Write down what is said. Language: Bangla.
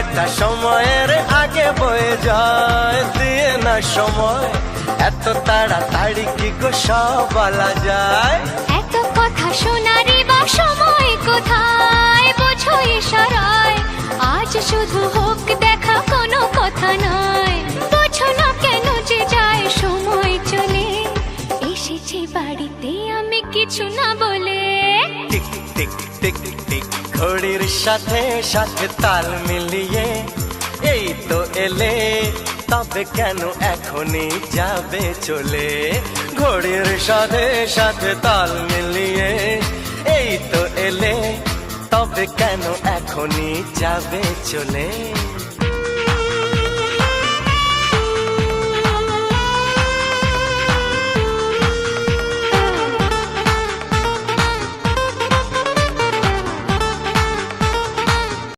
সময়টা সময়ের আগে বয়ে যায়, দিয়ে না সময় এত তাড়াতাড়ি কি গো সব বলা যায়। এত কথা শোনারই বা সময় কোথায়, বোঝো ইশারায় আজ শুধু হোক দেখা, কোনো কথা নয়। বোঝো না কেন যে যায় সময় চলে, এসেছি বাড়িতে আমি কিছু না বলে। টিক টিক টিক টিক ঘড়ির সাথে সাথে তাল মিলিয়ে এই তো এলে, তবে কেন এখনই যাবে চলে। ঘড়ির সাথে সাথে তাল মিলিয়ে এই তো এলে, তবে কেন এখনই যাবে চলে।